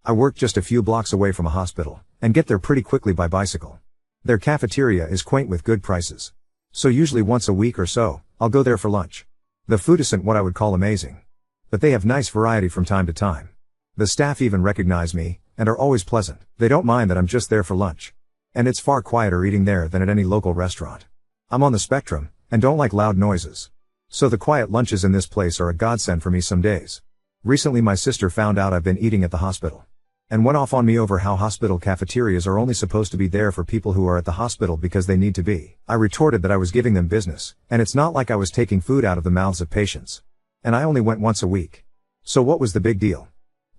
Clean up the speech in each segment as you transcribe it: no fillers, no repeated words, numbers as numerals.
I work just a few blocks away from a hospital, and get there pretty quickly by bicycle. Their cafeteria is quaint with good prices. So usually once a week or so, I'll go there for lunch. The food isn't what I would call amazing. But they have nice variety from time to time. The staff even recognize me, and are always pleasant. They don't mind that I'm just there for lunch. And it's far quieter eating there than at any local restaurant. I'm on the spectrum, and don't like loud noises. So the quiet lunches in this place are a godsend for me some days. Recently my sister found out I've been eating at the hospital. And went off on me over how hospital cafeterias are only supposed to be there for people who are at the hospital because they need to be. I retorted that I was giving them business, and it's not like I was taking food out of the mouths of patients. And I only went once a week. So what was the big deal?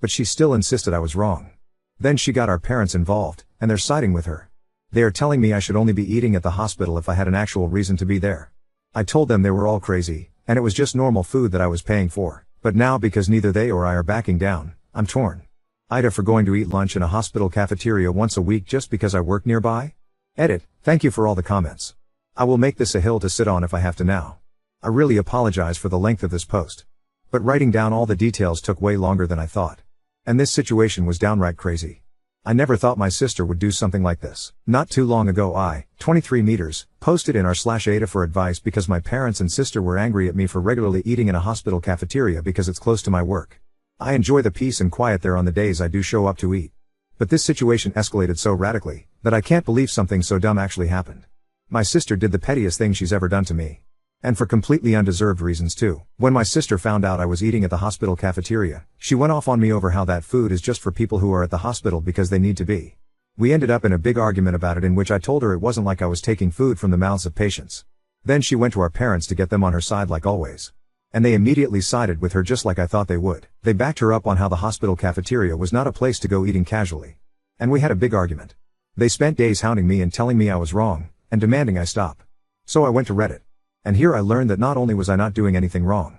But she still insisted I was wrong. Then she got our parents involved, and they're siding with her. They are telling me I should only be eating at the hospital if I had an actual reason to be there. I told them they were all crazy, and it was just normal food that I was paying for. But now because neither they or I are backing down, I'm torn. Ida for going to eat lunch in a hospital cafeteria once a week just because I work nearby? Edit, thank you for all the comments. I will make this a hill to sit on if I have to now. I really apologize for the length of this post. But writing down all the details took way longer than I thought. And this situation was downright crazy. I never thought my sister would do something like this. Not too long ago I, 23 meters, posted in r/Ada for advice because my parents and sister were angry at me for regularly eating in a hospital cafeteria because it's close to my work. I enjoy the peace and quiet there on the days I do show up to eat. But this situation escalated so radically, that I can't believe something so dumb actually happened. My sister did the pettiest thing she's ever done to me. And for completely undeserved reasons too. When my sister found out I was eating at the hospital cafeteria, she went off on me over how that food is just for people who are at the hospital because they need to be. We ended up in a big argument about it in which I told her it wasn't like I was taking food from the mouths of patients. Then she went to our parents to get them on her side like always. And they immediately sided with her just like I thought they would. They backed her up on how the hospital cafeteria was not a place to go eating casually. And we had a big argument. They spent days hounding me and telling me I was wrong, and demanding I stop. So I went to Reddit. And here I learned that not only was I not doing anything wrong,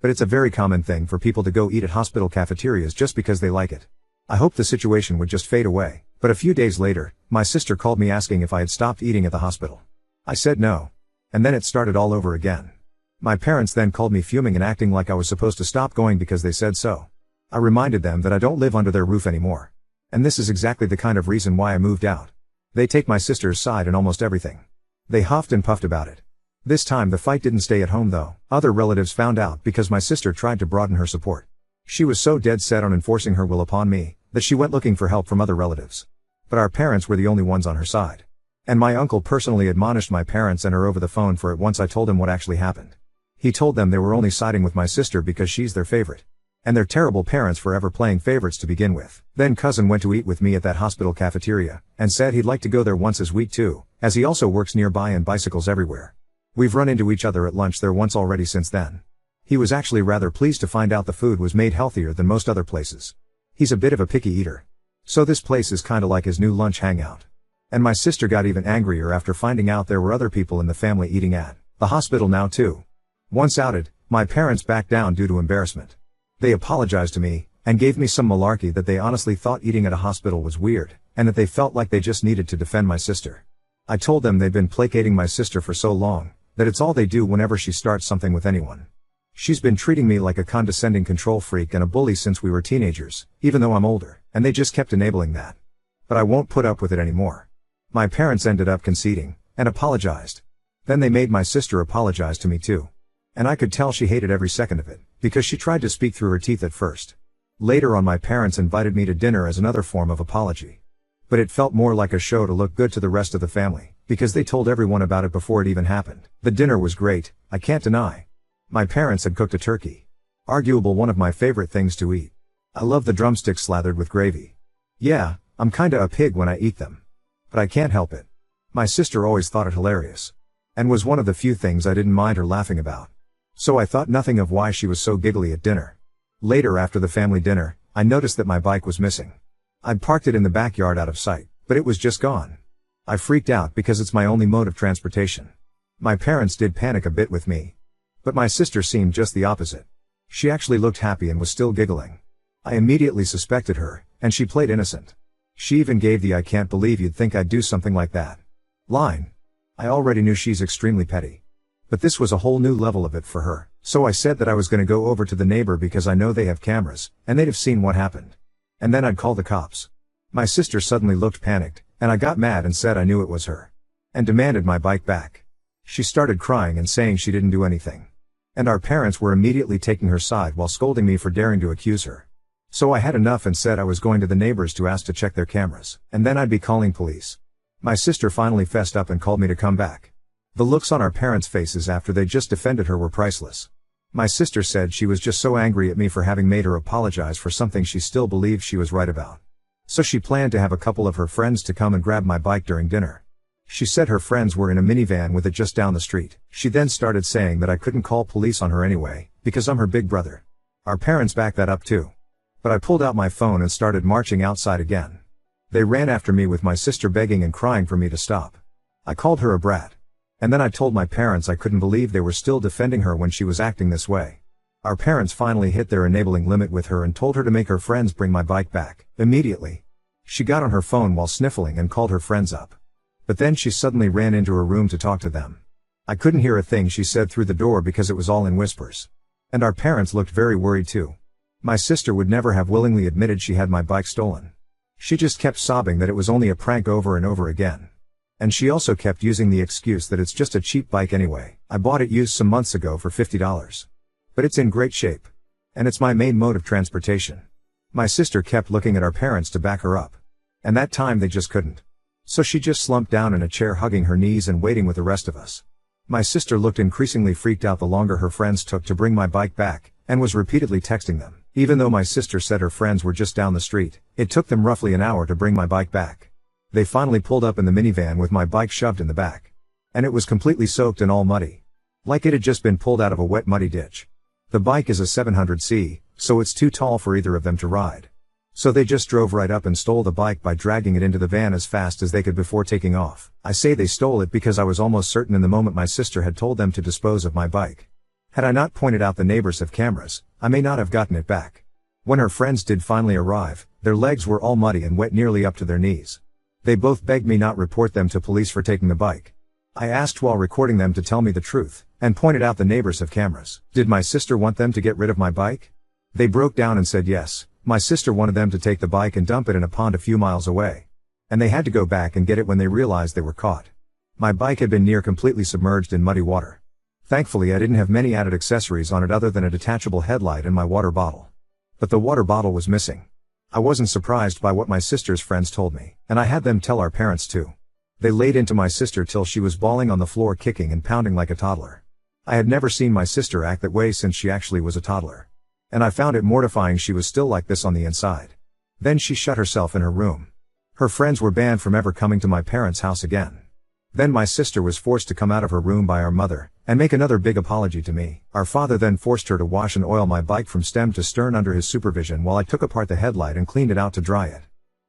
but it's a very common thing for people to go eat at hospital cafeterias just because they like it. I hoped the situation would just fade away, but a few days later, my sister called me asking if I had stopped eating at the hospital. I said no. And then it started all over again. My parents then called me fuming and acting like I was supposed to stop going because they said so. I reminded them that I don't live under their roof anymore. And this is exactly the kind of reason why I moved out. They take my sister's side in almost everything. They huffed and puffed about it. This time the fight didn't stay at home though. Other relatives found out because my sister tried to broaden her support. She was so dead set on enforcing her will upon me, that she went looking for help from other relatives. But our parents were the only ones on her side. And my uncle personally admonished my parents and her over the phone for it once I told him what actually happened. He told them they were only siding with my sister because she's their favorite. And they're terrible parents for ever playing favorites to begin with. Then cousin went to eat with me at that hospital cafeteria, and said he'd like to go there once this week too, as he also works nearby and bicycles everywhere. We've run into each other at lunch there once already since then. He was actually rather pleased to find out the food was made healthier than most other places. He's a bit of a picky eater. So this place is kinda like his new lunch hangout. And my sister got even angrier after finding out there were other people in the family eating at the hospital now too. Once outed, my parents backed down due to embarrassment. They apologized to me, and gave me some malarkey that they honestly thought eating at a hospital was weird, and that they felt like they just needed to defend my sister. I told them they'd been placating my sister for so long, that it's all they do whenever she starts something with anyone. She's been treating me like a condescending control freak and a bully since we were teenagers, even though I'm older, and they just kept enabling that. But I won't put up with it anymore. My parents ended up conceding, and apologized. Then they made my sister apologize to me too. And I could tell she hated every second of it, because she tried to speak through her teeth at first. Later on my parents invited me to dinner as another form of apology. But it felt more like a show to look good to the rest of the family, because they told everyone about it before it even happened. The dinner was great, I can't deny. My parents had cooked a turkey. Arguable one of my favorite things to eat. I love the drumsticks slathered with gravy. Yeah, I'm kinda a pig when I eat them. But I can't help it. My sister always thought it hilarious. And was one of the few things I didn't mind her laughing about. So I thought nothing of why she was so giggly at dinner. Later after the family dinner, I noticed that my bike was missing. I'd parked it in the backyard out of sight, but it was just gone. I freaked out because it's my only mode of transportation. My parents did panic a bit with me. But my sister seemed just the opposite. She actually looked happy and was still giggling. I immediately suspected her, and she played innocent. She even gave the "I can't believe you'd think I'd do something like that" line. I already knew she's extremely petty. But this was a whole new level of it for her, so I said that I was gonna go over to the neighbor because I know they have cameras, and they'd have seen what happened. and then I'd call the cops. My sister suddenly looked panicked, and I got mad and said I knew it was her. And demanded my bike back. She started crying and saying she didn't do anything. And our parents were immediately taking her side while scolding me for daring to accuse her. So I had enough and said I was going to the neighbors to ask to check their cameras, and then I'd be calling police. My sister finally fessed up and called me to come back. The looks on our parents' faces after they just defended her were priceless. My sister said she was just so angry at me for having made her apologize for something she still believed she was right about. So she planned to have a couple of her friends to come and grab my bike during dinner. She said her friends were in a minivan with it just down the street. She then started saying that I couldn't call police on her anyway, because I'm her big brother. Our parents backed that up too. But I pulled out my phone and started marching outside again. They ran after me with my sister begging and crying for me to stop. I called her a brat. And then I told my parents I couldn't believe they were still defending her when she was acting this way. Our parents finally hit their enabling limit with her and told her to make her friends bring my bike back, immediately. She got on her phone while sniffling and called her friends up. But then she suddenly ran into her room to talk to them. I couldn't hear a thing she said through the door because it was all in whispers. And our parents looked very worried too. My sister would never have willingly admitted she had my bike stolen. She just kept sobbing that it was only a prank over and over again. And she also kept using the excuse that it's just a cheap bike anyway. I bought it used some months ago for $50. But it's in great shape. And it's my main mode of transportation. My sister kept looking at our parents to back her up. And that time they just couldn't. So she just slumped down in a chair hugging her knees and waiting with the rest of us. My sister looked increasingly freaked out the longer her friends took to bring my bike back, and was repeatedly texting them. Even though my sister said her friends were just down the street, it took them roughly an hour to bring my bike back. They finally pulled up in the minivan with my bike shoved in the back. And it was completely soaked and all muddy. Like it had just been pulled out of a wet muddy ditch. The bike is a 700C, so it's too tall for either of them to ride. So they just drove right up and stole the bike by dragging it into the van as fast as they could before taking off. I say they stole it because I was almost certain in the moment my sister had told them to dispose of my bike. Had I not pointed out the neighbors have cameras, I may not have gotten it back. When her friends did finally arrive, their legs were all muddy and wet nearly up to their knees. They both begged me not report them to police for taking the bike. I asked while recording them to tell me the truth, and pointed out the neighbors have cameras. Did my sister want them to get rid of my bike? They broke down and said yes, my sister wanted them to take the bike and dump it in a pond a few miles away. And they had to go back and get it when they realized they were caught. My bike had been near completely submerged in muddy water. Thankfully I didn't have many added accessories on it other than a detachable headlight and my water bottle. But the water bottle was missing. I wasn't surprised by what my sister's friends told me, and I had them tell our parents too. They laid into my sister till she was bawling on the floor kicking and pounding like a toddler. I had never seen my sister act that way since she actually was a toddler. And I found it mortifying she was still like this on the inside. Then she shut herself in her room. Her friends were banned from ever coming to my parents' house again. Then my sister was forced to come out of her room by our mother, and make another big apology to me. Our father then forced her to wash and oil my bike from stem to stern under his supervision while I took apart the headlight and cleaned it out to dry it.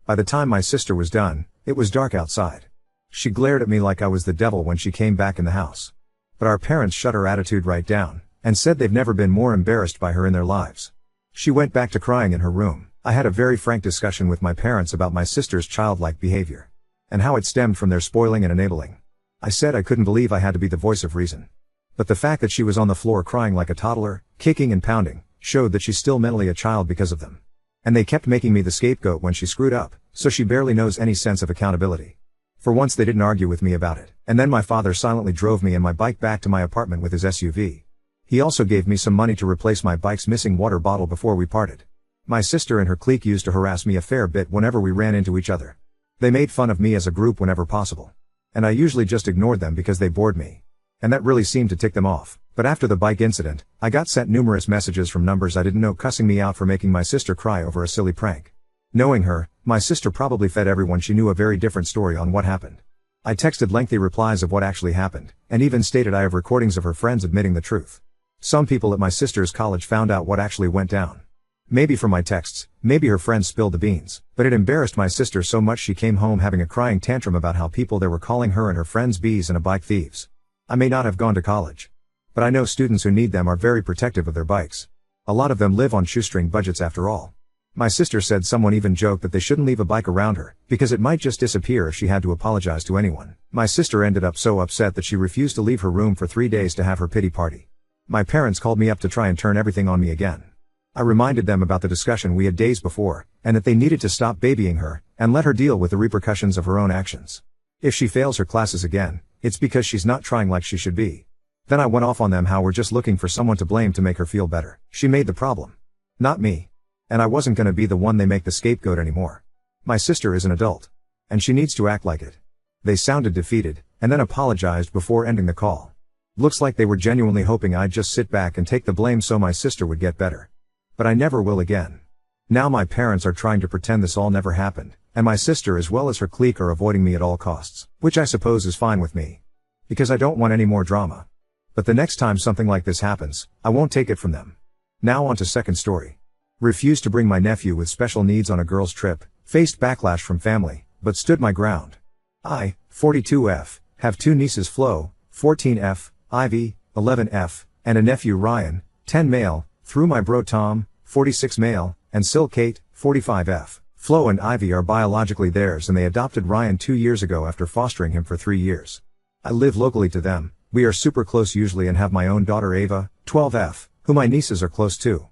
By the time my sister was done, it was dark outside. She glared at me like I was the devil when she came back in the house. But our parents shut her attitude right down, and said they've never been more embarrassed by her in their lives. She went back to crying in her room. I had a very frank discussion with my parents about my sister's childlike behavior. And how it stemmed from their spoiling and enabling. I said I couldn't believe I had to be the voice of reason. But the fact that she was on the floor crying like a toddler, kicking and pounding, showed that she's still mentally a child because of them. And they kept making me the scapegoat when she screwed up, so she barely knows any sense of accountability. For once they didn't argue with me about it, and then my father silently drove me and my bike back to my apartment with his SUV. He also gave me some money to replace my bike's missing water bottle before we parted. My sister and her clique used to harass me a fair bit whenever we ran into each other. They made fun of me as a group whenever possible. And I usually just ignored them because they bored me. And that really seemed to tick them off. But after the bike incident, I got sent numerous messages from numbers I didn't know cussing me out for making my sister cry over a silly prank. Knowing her, my sister probably fed everyone she knew a very different story on what happened. I texted lengthy replies of what actually happened, and even stated I have recordings of her friends admitting the truth. Some people at my sister's college found out what actually went down. Maybe from my texts, maybe her friends spilled the beans, but it embarrassed my sister so much she came home having a crying tantrum about how people there were calling her and her friends bees and bike thieves. I may not have gone to college. But I know students who need them are very protective of their bikes. A lot of them live on shoestring budgets after all. My sister said someone even joked that they shouldn't leave a bike around her, because it might just disappear if she had to apologize to anyone. My sister ended up so upset that she refused to leave her room for 3 days to have her pity party. My parents called me up to try and turn everything on me again. I reminded them about the discussion we had days before, and that they needed to stop babying her, and let her deal with the repercussions of her own actions. If she fails her classes again, it's because she's not trying like she should be. Then I went off on them how we're just looking for someone to blame to make her feel better. She made the problem. Not me. And I wasn't gonna be the one they make the scapegoat anymore. My sister is an adult. And she needs to act like it. They sounded defeated, and then apologized before ending the call. Looks like they were genuinely hoping I'd just sit back and take the blame so my sister would get better. But I never will again. Now my parents are trying to pretend this all never happened, and my sister as well as her clique are avoiding me at all costs, which I suppose is fine with me. Because I don't want any more drama. But the next time something like this happens, I won't take it from them. Now on to second story. Refused to bring my nephew with special needs on a girls' trip, faced backlash from family, but stood my ground. I, 42F, have two nieces Flo, 14F, Ivy, 11F, and a nephew Ryan, 10 male, through my bro Tom, 46 male, and Sil Kate, 45F. Flo and Ivy are biologically theirs and they adopted Ryan 2 years ago after fostering him for 3 years. I live locally to them, we are super close usually and have my own daughter Ava, 12F, who my nieces are close to.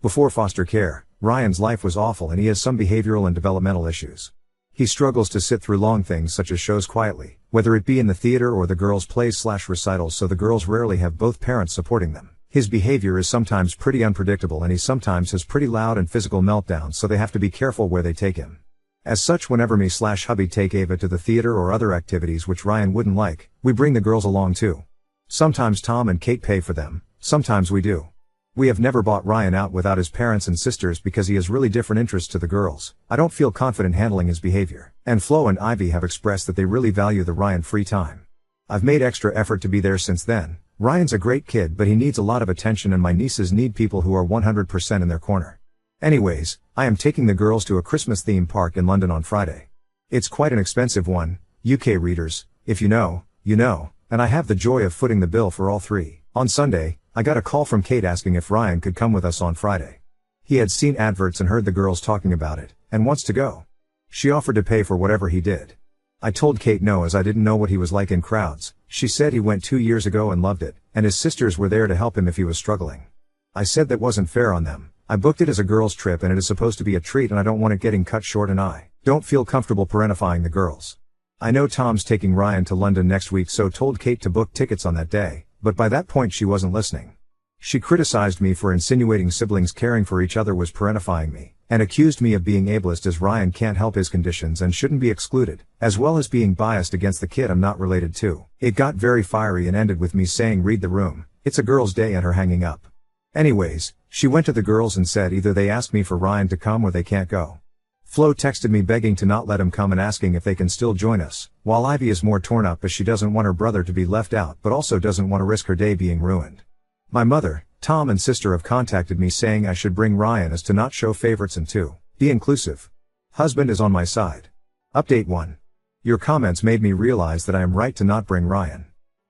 Before foster care, Ryan's life was awful and he has some behavioral and developmental issues. He struggles to sit through long things such as shows quietly, whether it be in the theater or the girls' plays/recitals, so the girls rarely have both parents supporting them. His behavior is sometimes pretty unpredictable and he sometimes has pretty loud and physical meltdowns, so they have to be careful where they take him. As such, whenever me/hubby take Ava to the theater or other activities which Ryan wouldn't like, we bring the girls along too. Sometimes Tom and Kate pay for them, sometimes we do. We have never bought Ryan out without his parents and sisters because he has really different interests to the girls. I don't feel confident handling his behavior. And Flo and Ivy have expressed that they really value the Ryan free time. I've made extra effort to be there since then. Ryan's a great kid but he needs a lot of attention and my nieces need people who are 100% in their corner. Anyways, I am taking the girls to a Christmas theme park in London on Friday. It's quite an expensive one, UK readers, if you know, you know, and I have the joy of footing the bill for all three. On Sunday, I got a call from Kate asking if Ryan could come with us on Friday. He had seen adverts and heard the girls talking about it, and wants to go. She offered to pay for whatever he did. I told Kate no as I didn't know what he was like in crowds. She said he went 2 years ago and loved it, and his sisters were there to help him if he was struggling. I said that wasn't fair on them. I booked it as a girls' trip and it is supposed to be a treat and I don't want it getting cut short and I don't feel comfortable parentifying the girls. I know Tom's taking Ryan to London next week, so told Kate to book tickets on that day, but by that point she wasn't listening. She criticized me for insinuating siblings caring for each other was parentifying me, and accused me of being ableist as Ryan can't help his conditions and shouldn't be excluded, as well as being biased against the kid I'm not related to. It got very fiery and ended with me saying read the room, it's a girls' day, and her hanging up. Anyways, she went to the girls and said either they ask me for Ryan to come or they can't go. Flo texted me begging to not let him come and asking if they can still join us, while Ivy is more torn up as she doesn't want her brother to be left out but also doesn't want to risk her day being ruined. My mother, Tom and sister have contacted me saying I should bring Ryan as to not show favorites and to be inclusive. Husband is on my side. Update 1. Your comments made me realize that I am right to not bring Ryan.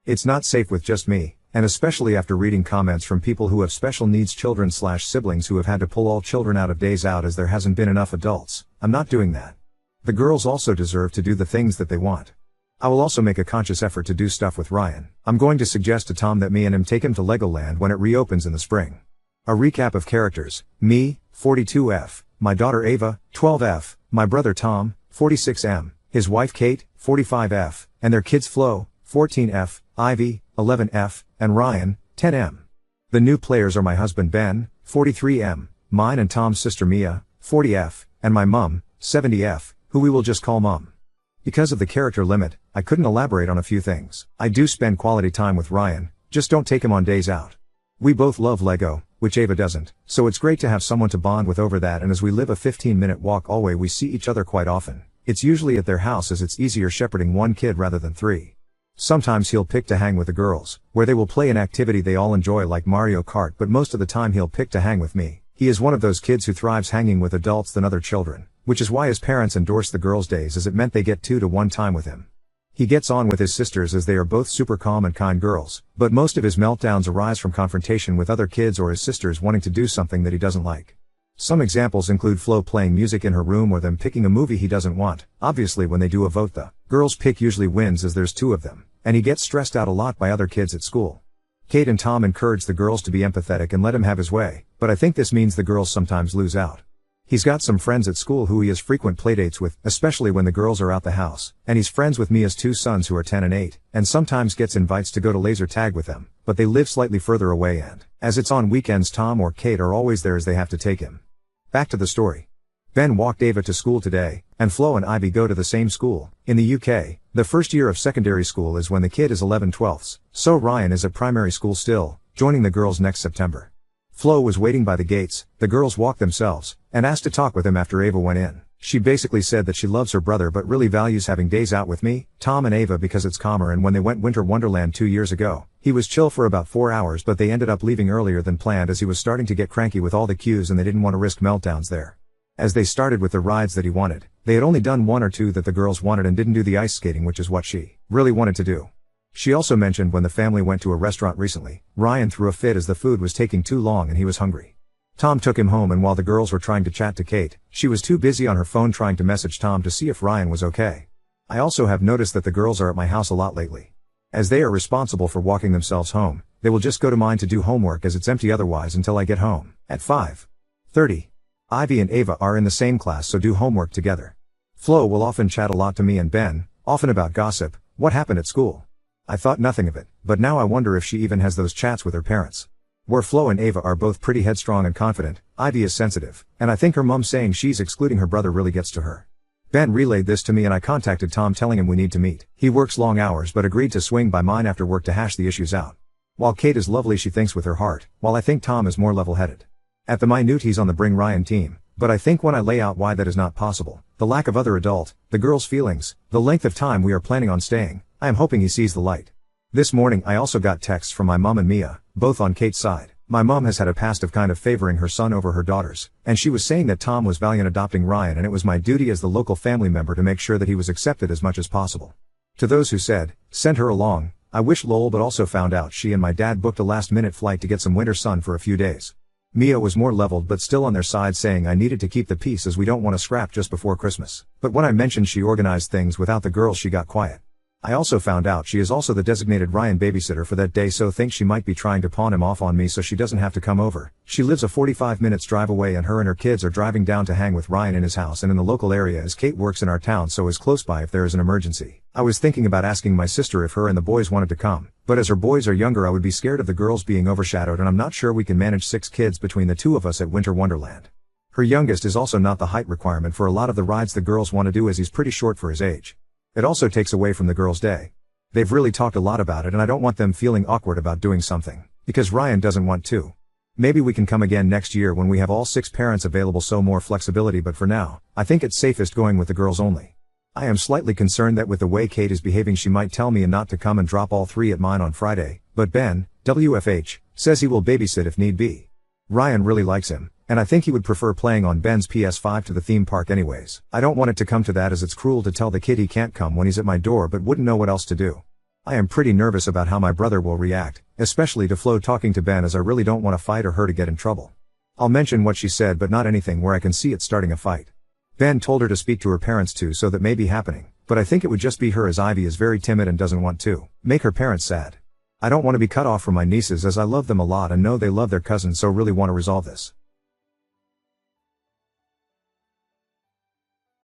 It's not safe with just me, and especially after reading comments from people who have special needs children/siblings who have had to pull all children out of days out as there hasn't been enough adults. I'm not doing that. The girls also deserve to do the things that they want. I will also make a conscious effort to do stuff with Ryan. I'm going to suggest to Tom that me and him take him to Legoland when it reopens in the spring. A recap of characters: me, 42F, my daughter Ava, 12F, my brother Tom, 46M, his wife Kate, 45F, and their kids Flo, 14F, Ivy, 11F, and Ryan, 10M. The new players are my husband Ben, 43M, mine and Tom's sister Mia, 40F, and my mum, 70F, who we will just call Mum. Because of the character limit, I couldn't elaborate on a few things. I do spend quality time with Ryan, just don't take him on days out. We both love Lego, which Ava doesn't, so it's great to have someone to bond with over that, and as we live a 15-minute walk away we see each other quite often. It's usually at their house as it's easier shepherding one kid rather than 3. Sometimes he'll pick to hang with the girls, where they will play an activity they all enjoy like Mario Kart, but most of the time he'll pick to hang with me. He is one of those kids who thrives hanging with adults than other children, which is why his parents endorsed the girls' days as it meant they get 2-to-1 time with him. He gets on with his sisters as they are both super calm and kind girls, but most of his meltdowns arise from confrontation with other kids or his sisters wanting to do something that he doesn't like. Some examples include Flo playing music in her room or them picking a movie he doesn't want. Obviously when they do a vote the girls' pick usually wins as there's 2 of them, and he gets stressed out a lot by other kids at school. Kate and Tom encourage the girls to be empathetic and let him have his way, but I think this means the girls sometimes lose out. He's got some friends at school who he has frequent playdates with, especially when the girls are out the house, and he's friends with Mia's 2 sons who are 10 and 8, and sometimes gets invites to go to laser tag with them, but they live slightly further away and, as it's on weekends, Tom or Kate are always there as they have to take him. Back to the story. Ben walked Ava to school today, and Flo and Ivy go to the same school. In the UK, the first year of secondary school is when the kid is 11/12, so Ryan is at primary school still, joining the girls next September. Flo was waiting by the gates, the girls walked themselves, and asked to talk with him after Ava went in. She basically said that she loves her brother but really values having days out with me, Tom and Ava because it's calmer, and when they went Winter Wonderland 2 years ago, he was chill for about 4 hours but they ended up leaving earlier than planned as he was starting to get cranky with all the queues and they didn't want to risk meltdowns there. As they started with the rides that he wanted, they had only done 1 or 2 that the girls wanted and didn't do the ice skating, which is what she really wanted to do. She also mentioned when the family went to a restaurant recently, Ryan threw a fit as the food was taking too long and he was hungry. Tom took him home, and while the girls were trying to chat to Kate, she was too busy on her phone trying to message Tom to see if Ryan was okay. I also have noticed that the girls are at my house a lot lately. As they are responsible for walking themselves home, they will just go to mine to do homework as it's empty otherwise until I get home, at 5:30. Ivy and Ava are in the same class so do homework together. Flo will often chat a lot to me and Ben, often about gossip, what happened at school. I thought nothing of it, but now I wonder if she even has those chats with her parents. Where Flo and Ava are both pretty headstrong and confident, Ivy is sensitive, and I think her mom saying she's excluding her brother really gets to her. Ben relayed this to me and I contacted Tom telling him we need to meet. He works long hours but agreed to swing by mine after work to hash the issues out. While Kate is lovely, she thinks with her heart, while I think Tom is more level-headed. At the minute he's on the Bring Ryan team, but I think when I lay out why that is not possible, the lack of other adult, the girls' feelings, the length of time we are planning on staying, I am hoping he sees the light. This morning I also got texts from my mom and Mia, both on Kate's side. My mom has had a past of kind of favoring her son over her daughters, and she was saying that Tom was valiant adopting Ryan and it was my duty as the local family member to make sure that he was accepted as much as possible. To those who said, send her along, I wish lol, but also found out she and my dad booked a last-minute flight to get some winter sun for a few days. Mia was more leveled but still on their side, saying I needed to keep the peace as we don't want to scrap just before Christmas. But when I mentioned she organized things without the girls, she got quiet. I also found out she is also the designated Ryan babysitter for that day, so thinks she might be trying to pawn him off on me so she doesn't have to come over. She lives a 45 minutes drive away and her kids are driving down to hang with Ryan in his house and in the local area as Kate works in our town so is close by if there is an emergency. I was thinking about asking my sister if her and the boys wanted to come, but as her boys are younger I would be scared of the girls being overshadowed and I'm not sure we can manage 6 kids between the 2 of us at Winter Wonderland. Her youngest is also not the height requirement for a lot of the rides the girls want to do as he's pretty short for his age. It also takes away from the girls' day. They've really talked a lot about it and I don't want them feeling awkward about doing something, because Ryan doesn't want to. Maybe we can come again next year when we have all 6 parents available, so more flexibility, but for now, I think it's safest going with the girls only. I am slightly concerned that with the way Kate is behaving she might tell me not to come and drop all 3 at mine on Friday, but Ben, WFH, says he will babysit if need be. Ryan really likes him, and I think he would prefer playing on Ben's PS5 to the theme park anyways. I don't want it to come to that as it's cruel to tell the kid he can't come when he's at my door but wouldn't know what else to do. I am pretty nervous about how my brother will react, especially to Flo talking to Ben, as I really don't want to fight or her to get in trouble. I'll mention what she said but not anything where I can see it starting a fight. Ben told her to speak to her parents too, so that may be happening, but I think it would just be her as Ivy is very timid and doesn't want to make her parents sad. I don't want to be cut off from my nieces as I love them a lot and know they love their cousins, so really want to resolve this.